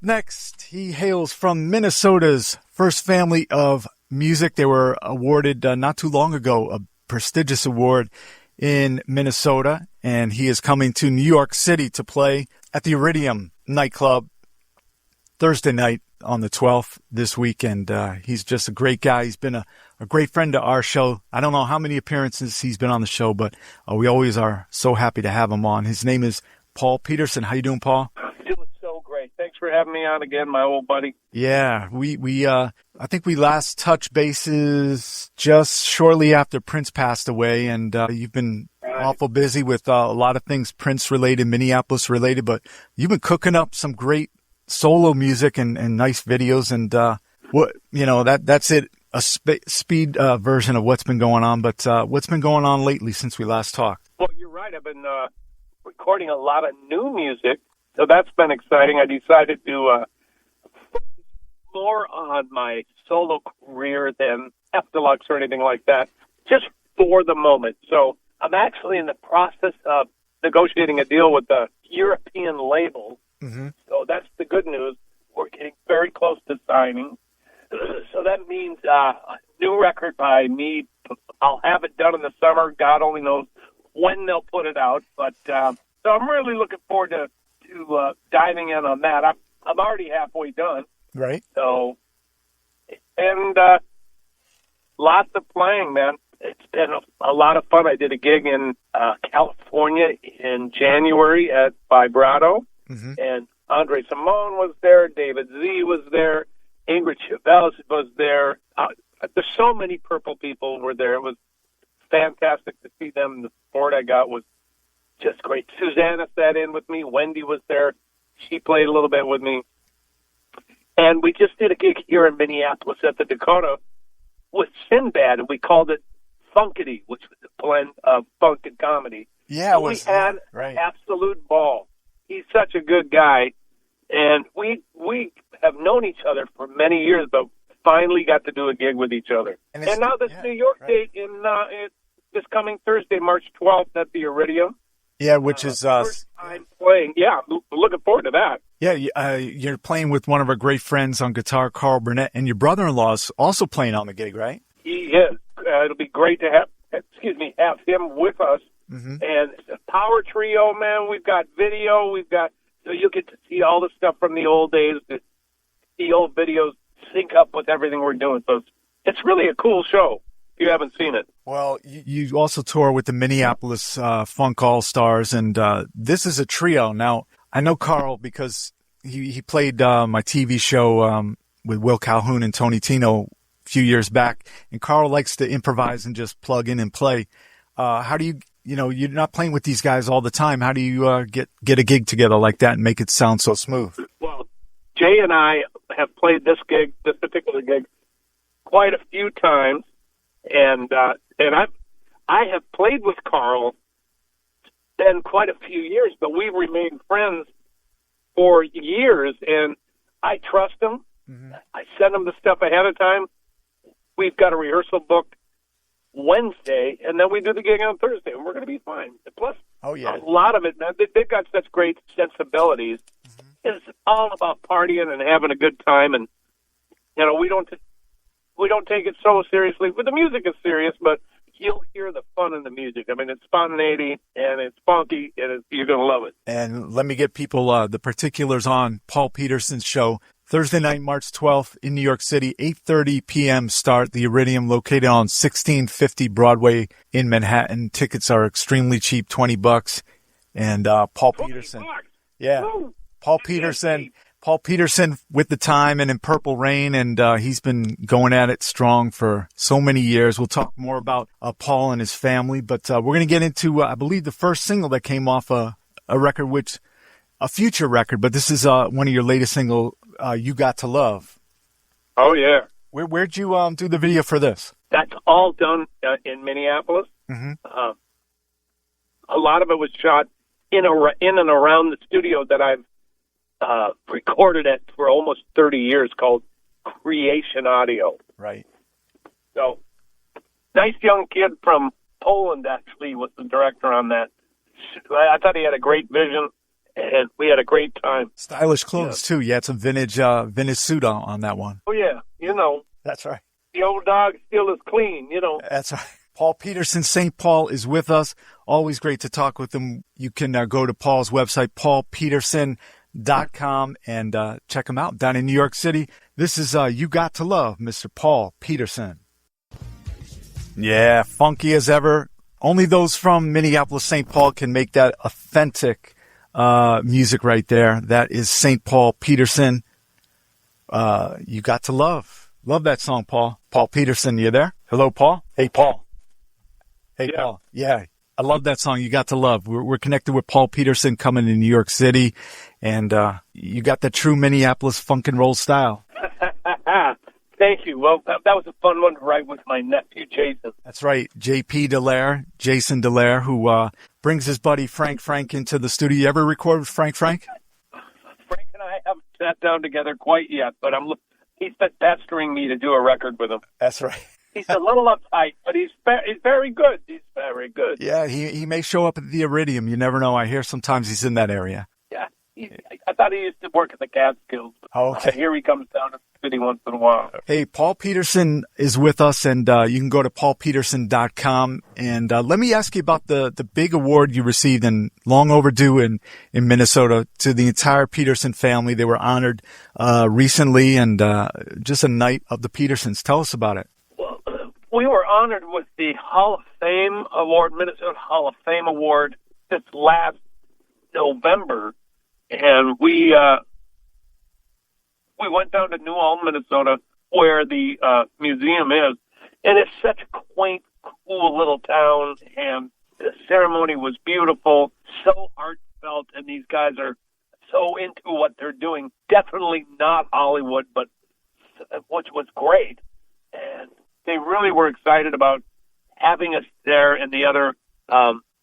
Up next, he hails from Minnesota's First Family of Music. They were awarded not too long ago a prestigious award in Minnesota, and he is coming to New York City to play at the Iridium nightclub Thursday night on the 12th this week, and he's just a great guy. He's been a great friend to our show. I don't know how many appearances he's been on the show, but we always are so happy to have him on. His name is Paul Peterson. How you doing, Paul? Doing so great. Thanks for having me on again, my old buddy. Yeah, we I think we last touched bases just shortly after Prince passed away, and you've been awful busy with a lot of things Prince-related, Minneapolis-related, but you've been cooking up some great solo music and nice videos, and that's it. A speed version of what's been going on, but what's been going on lately since we last talked? Well, you're right. I've been recording a lot of new music, so that's been exciting. I decided to focus more on my solo career than fDeluxe or anything like that, just for the moment. So I'm actually in the process of negotiating a deal with a European label. Mm-hmm. So that's the good news. We're getting very close to signing. So that means a new record by me. I'll have it done in the summer. God only knows when they'll put it out. But so I'm really looking forward to diving in on that. I'm already halfway done. Right. So, and lots of playing, man. It's been a lot of fun. I did a gig in California in January at Vibrato, mm-hmm. and Andre Simone was there, David Z was there, Ingrid Chavez was there. There's so many Purple people were there. It was fantastic to see them. The support I got was just great. Susanna sat in with me. Wendy was there. She played a little bit with me. And we just did a gig here in Minneapolis at the Dakota with Sinbad, and we called it Funkity, which was a blend of funk and comedy. Yeah, we had absolute ball. He's such a good guy, and we have known each other for many years, but finally got to do a gig with each other. And now this New York date in this coming Thursday, March 12th, at the Iridium. Yeah, which is first time playing. Yeah, I'm looking forward to that. Yeah, you're playing with one of our great friends on guitar, Carl Burnett, and your brother-in-law is also playing on the gig, right? He is. It'll be great to have him with us. Mm-hmm. And it's a power trio, man. We've got video. So you'll get to see all the stuff from the old days. The old videos sync up with everything we're doing. So it's really a cool show if you haven't seen it. Well, you also tour with the Minneapolis Funk All-Stars, and this is a trio. Now, I know Carl because he played my TV show with Will Calhoun and Tony Tino a few years back, and Carl likes to improvise and just plug in and play. How do you're not playing with these guys all the time. How do you get a gig together like that and make it sound so smooth? Well, Jay and I have played this particular gig, quite a few times, and I have played with Carl in quite a few years, but we've remained friends for years, and I trust him. Mm-hmm. I send him the stuff ahead of time. We've got a rehearsal booked Wednesday, and then we do the gig on Thursday, and we're going to be fine. Plus, a lot of it, man, they've got such great sensibilities. Mm-hmm. It's all about partying and having a good time, and we don't take it so seriously. But the music is serious, but you'll hear the fun in the music. I mean, it's spontaneity, and it's funky, and you're going to love it. And let me get people the particulars on Paul Peterson's show. Thursday night, March 12th in New York City, 8:30 p.m. start. The Iridium, located on 1650 Broadway in Manhattan. Tickets are extremely cheap, $20. And Paul Peterson. Yeah, Woo. Paul Peterson with the time and in Purple Rain, and he's been going at it strong for so many years. We'll talk more about Paul and his family, but we're going to get into, I believe, the first single that came off a record, a future record, but this is one of your latest singles, You Got to Love. Oh, yeah. Where'd you do the video for this? That's all done in Minneapolis. Mm-hmm. A lot of it was shot in and around the studio that I've recorded at for almost 30 years, called Creation Audio. Right. So, nice young kid from Poland, actually, was the director on that. I thought he had a great vision, and we had a great time. Stylish clothes, too. You had some vintage suit on that one. Oh, yeah. That's right. The old dog still is clean, That's right. Paul Peterson, St. Paul, is with us. Always great to talk with him. You can go to Paul's website, paulpeterson.com, and check him out down in New York City. This is You Got to Love, Mr. Paul Peterson. Yeah, funky as ever. Only those from Minneapolis, St. Paul can make that authentic music right there. That is St. Paul Peterson. You Got to Love. Love that song, Paul. Paul Peterson, you there? Hello, Paul? Hey, Paul. Hey, yeah. Paul. Yeah, I love that song, You Got to Love. We're connected with Paul Peterson coming to New York City, and you got the true Minneapolis funk and roll style. Thank you. Well, that was a fun one to write with my nephew, Jason. That's right, Jason Dallaire, who brings his buddy Frank into the studio. You ever record with Frank? Frank and I haven't sat down together quite yet, but he's been pestering me to do a record with him. That's right. He's a little uptight, but he's very good. He's very good. Yeah, he may show up at the Iridium. You never know. I hear sometimes he's in that area. Yeah, I thought he used to work at the Catskills. Oh, okay. Here he comes down to the city once in a while. Hey, Paul Peterson is with us, and you can go to paulpeterson.com. And let me ask you about the big award you received, and long overdue in Minnesota, to the entire Peterson family. They were honored recently, and just a night of the Petersons. Tell us about it. We were honored with the Hall of Fame Award, Minnesota Hall of Fame Award, this last November, and we went down to New Ulm, Minnesota, where the museum is, and it's such a quaint, cool little town, and the ceremony was beautiful, so heartfelt, and these guys are so into what they're doing. Definitely not Hollywood, but which was great, and they really were excited about having us there, and the other,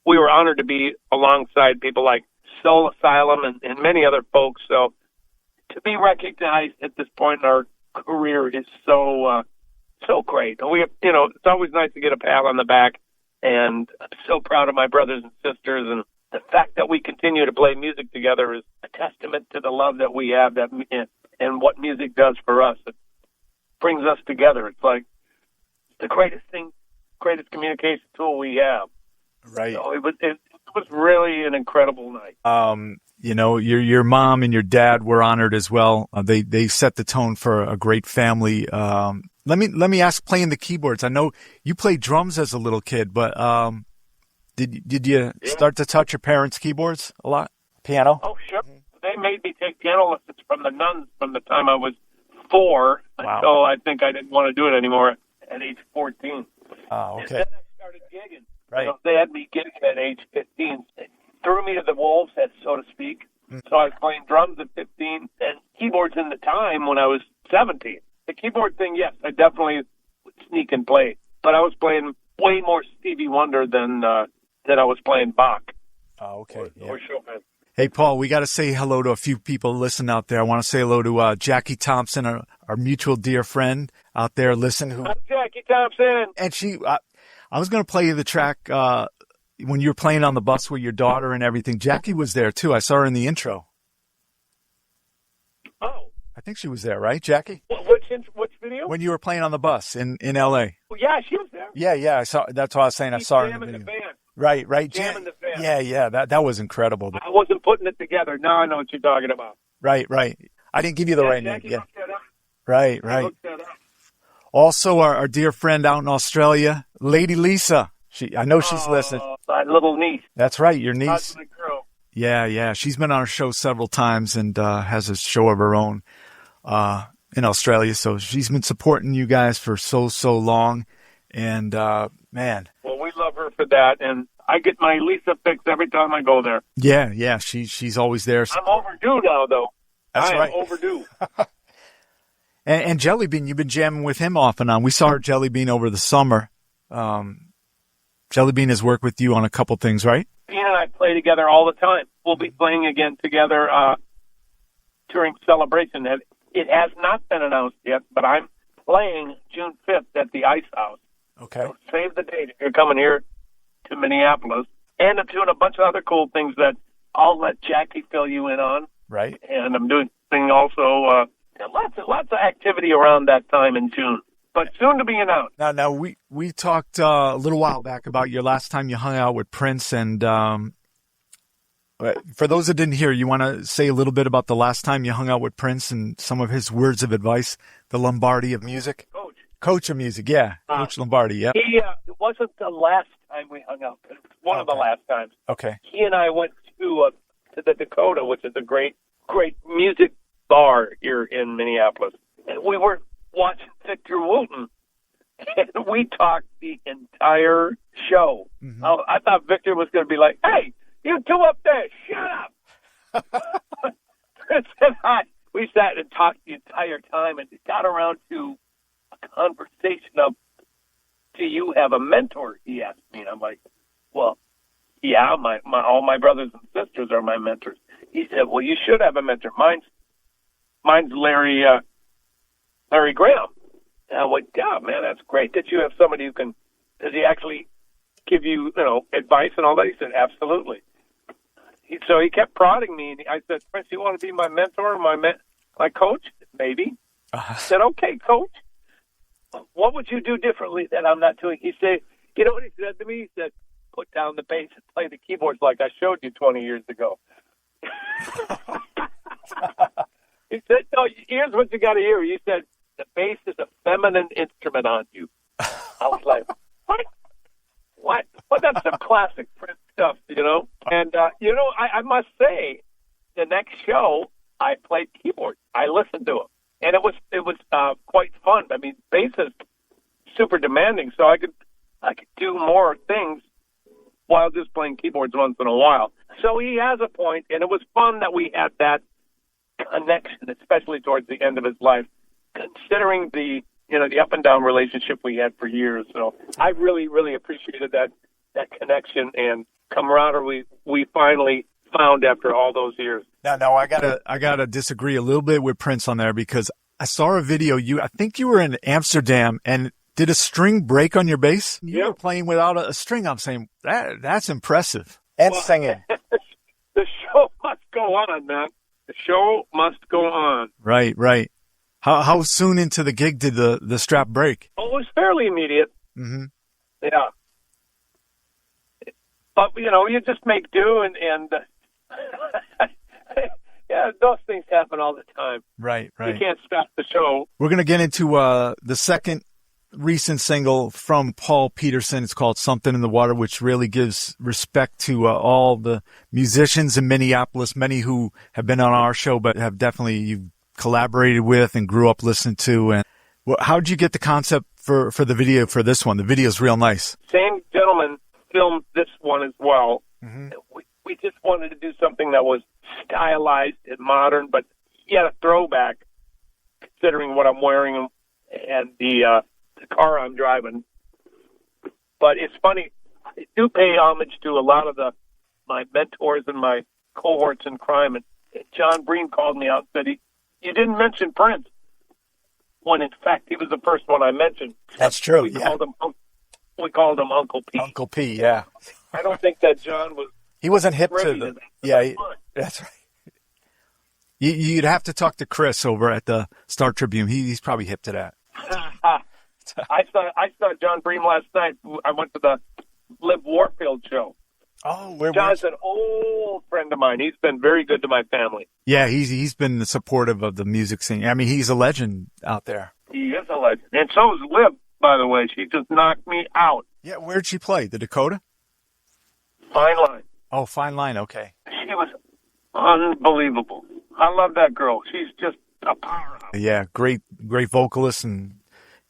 we were honored to be alongside people like Soul Asylum and many other folks. So to be recognized at this point in our career is so great. We, it's always nice to get a pat on the back, and I'm so proud of my brothers and sisters, and the fact that we continue to play music together is a testament to the love that we have and what music does for us. It brings us together. It's like the greatest communication tool we have. Right. So it was really an incredible night. Your mom and your dad were honored as well. They set the tone for a great family. Let me ask, playing the keyboards. I know you played drums as a little kid, but did you start to touch your parents' keyboards a lot? Piano? Oh, sure. They made me take piano lessons from the nuns from the time I was 4 until I think I didn't want to do it anymore at age 14. Oh, okay. And then I started gigging. Right. They had me gigging at age 15. They threw me to the wolves, so to speak. So I was playing drums at 15 and keyboards in the time when I was 17. The keyboard thing, yes, I definitely would sneak and play. But I was playing way more Stevie Wonder than I was playing Bach. Oh, okay. Or Chopin. Hey, Paul, we got to say hello to a few people listening out there. I want to say hello to Jackie Thompson, our mutual dear friend out there listening. Hi, Jackie Thompson. And I was going to play you the track when you were playing on the bus with your daughter and everything. Jackie was there, too. I saw her in the intro. Oh. I think she was there, right, Jackie? Which video? When you were playing on the bus in L.A. Well, yeah, she was there. Yeah. I saw. That's what I was saying. I saw her in the video. The band. Right. Jamming the band. Yeah. That was incredible. I wasn't putting it together. Now I know what you're talking about. Right. I didn't give you the right name. Yeah. Right. Also, our dear friend out in Australia, Lady Lisa. I know she's listening. My little niece. That's right, your niece. Girl. Yeah. She's been on our show several times and has a show of her own in Australia. So she's been supporting you guys for so long. And, man. Well, we love her for that. And I get my Lisa fix every time I go there. Yeah. She's always there. I'm overdue now, though. That's right. I am overdue. And Jelly Bean, you've been jamming with him off and on. We saw Jelly Bean over the summer. Jelly Bean has worked with you on a couple things, right? Bean and I play together all the time. We'll be playing again together during Celebration. It has not been announced yet, but I'm playing June 5th at the Ice House. Okay. So save the date if you're coming here to Minneapolis. And I'm doing a bunch of other cool things that I'll let Jackie fill you in on. Right. And I'm doing also lots of activity around that time in June. But soon to be announced. Now we talked a little while back about your last time you hung out with Prince, and for those that didn't hear, you want to say a little bit about the last time you hung out with Prince and some of his words of advice, the Lombardi of music? Coach of music, yeah. Coach Lombardi, yeah. It wasn't the last time we hung out, but it was one of the last times. Okay. He and I went to the Dakota, which is a great music bar here in Minneapolis. And we were watching Victor Wooten, and we talked the entire show. Mm-hmm. I thought Victor was going to be like, "Hey, you two up there, shut up." We sat and talked the entire time, and it got around to a conversation of, "Do you have a mentor?" He asked me, and I'm like, "Well, yeah, all my brothers and sisters are my mentors." He said, "Well, you should have a mentor. Mine's Larry Graham." And I went, "Yeah, man, that's great that you have somebody who can." Does he actually give you, advice and all that? He said, "Absolutely." So he kept prodding me, and I said, "Prince, you want to be my mentor, my coach?" "Maybe." I said, "Okay, coach. What would you do differently that I'm not doing?" He said, "You know what he said to me? He said, put down the bass and play the keyboards like I showed you 20 years ago." He said, "No, here's what you got to hear." He said, "The bass is a feminine instrument on you." I was like, what? Well, that's some classic Prince stuff, And, I must say, the next show, I played keyboard. I listened to him. And it was quite fun. I mean, bass is super demanding, so I could do more things while just playing keyboards once in a while. So he has a point, and it was fun that we had that connection, especially towards the end of his life, considering the up and down relationship we had for years. So I really, really appreciated that connection and camaraderie we finally found after all those years. Now I gotta disagree a little bit with Prince on there, because I saw a video. I think you were in Amsterdam, and did a string break on your bass? You were playing without a string. I'm saying that's impressive. And singing. The show must go on, man. The show must go on. Right. How soon into the gig did the strap break? Oh, it was fairly immediate. Mm-hmm. Yeah. But, you just make do, and yeah, those things happen all the time. Right. You can't stop the show. We're going to get into the second recent single from Paul Peterson. It's called Something in the Water, which really gives respect to all the musicians in Minneapolis, many who have been on our show, but have definitely you've collaborated with and grew up listening to. And how did you get the concept for the video for this one? The video is real nice. Same gentleman filmed this one as well. Mm-hmm. We just wanted to do something that was stylized and modern, but yet a throwback, considering what I'm wearing and the car I'm driving. But it's funny, I do pay homage to a lot of my mentors and my cohorts in crime. And John Breen called me out and said, "You didn't mention Prince," when in fact he was the first one I mentioned. That's true. We called him Uncle P. Uncle P, yeah. I don't think that John was. He wasn't hip to the. Yeah, that's right. You'd have to talk to Chris over at the Star Tribune. He's probably hip to that. I saw John Bream last night. I went to the Liv Warfield show. Oh, John's an old friend of mine. He's been very good to my family. Yeah, he's been supportive of the music scene. I mean, he's a legend out there. He is a legend. And so is Liv, by the way. She just knocked me out. Yeah, where'd she play? The Dakota? Fine Line. Oh, Fine Line, okay. She was unbelievable. I love that girl. She's just a powerhouse. Yeah, great vocalist, and,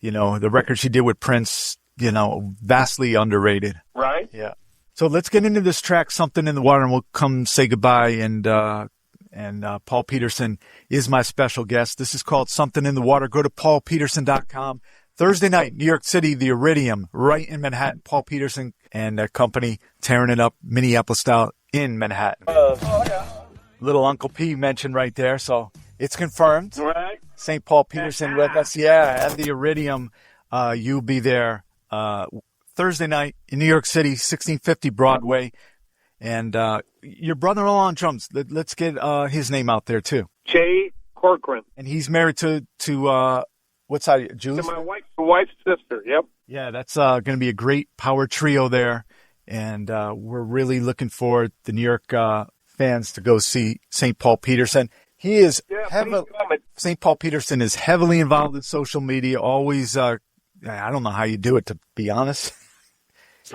the record she did with Prince, vastly underrated. Right? Yeah. So let's get into this track, Something in the Water, and we'll come say goodbye. And Paul Peterson is my special guest. This is called Something in the Water. Go to paulpeterson.com. Thursday night, New York City, the Iridium, right in Manhattan. Paul Peterson and company tearing it up Minneapolis style in Manhattan. Little Uncle P mentioned right there, so it's confirmed. Right. St. Paul Peterson with us, at the Iridium. You'll be there Thursday night in New York City, 1650 Broadway. And your brother-in-law on drums, let's get his name out there too. Jay Corcoran. And he's married to what's that, Julie? To my wife's sister, yep. Yeah, that's going to be a great power trio there. And we're really looking forward, the New York fans, to go see St. Paul Peterson. He is St. Paul Peterson is heavily involved in social media, always, I don't know how you do it, to be honest. That's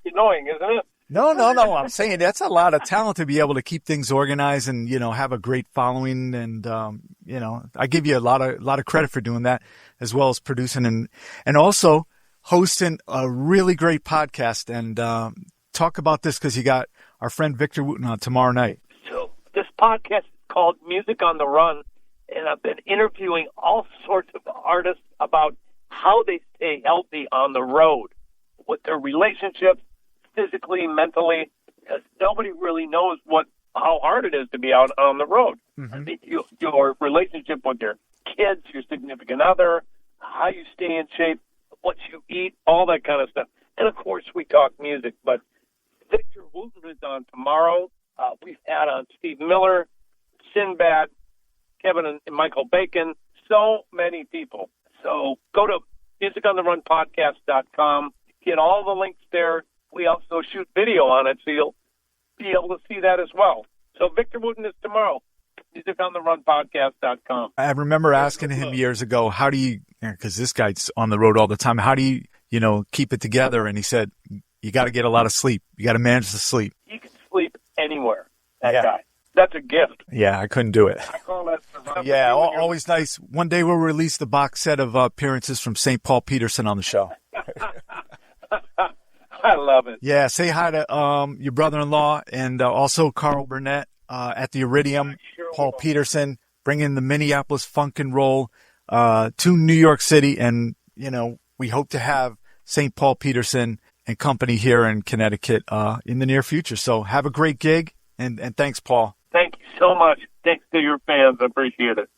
annoying, isn't it? No. I'm saying that's a lot of talent to be able to keep things organized and, have a great following. And, I give you a lot of credit for doing that, as well as producing and also hosting a really great podcast. And talk about this, because you got our friend Victor Wooten on tomorrow night. So this podcast is called Music on the Run, and I've been interviewing all sorts of artists about how they stay healthy on the road with their relationships, physically, mentally, because nobody really knows how hard it is to be out on the road. Mm-hmm. I mean, your relationship with your kids, your significant other, how you stay in shape, what you eat, all that kind of stuff. And, of course, we talk music. But Victor Wooten is on tomorrow. We've had on Steve Miller, Sinbad, Kevin and Michael Bacon, so many people. So go to musicontheRunpodcast.com. Get all the links there. We also shoot video on it, so you'll be able to see that as well. So Victor Wooten is tomorrow. MusicOnTheRunPodcast.com. I remember asking him years ago, how do you, because this guy's on the road all the time, how do you, keep it together? And he said, you got to get a lot of sleep. You got to manage the sleep. You can sleep anywhere, that guy. That's a gift. Yeah, I couldn't do it. I call that survival. Yeah, always nice. One day we'll release the box set of appearances from St. Paul Peterson on the show. I love it. Yeah, say hi to your brother-in-law and also Carl Burnett at the Iridium, Paul Peterson, bringing the Minneapolis funk and roll to New York City. And, we hope to have St. Paul Peterson and company here in Connecticut in the near future. So have a great gig, and thanks, Paul. Thank you so much. Thanks to your fans. I appreciate it.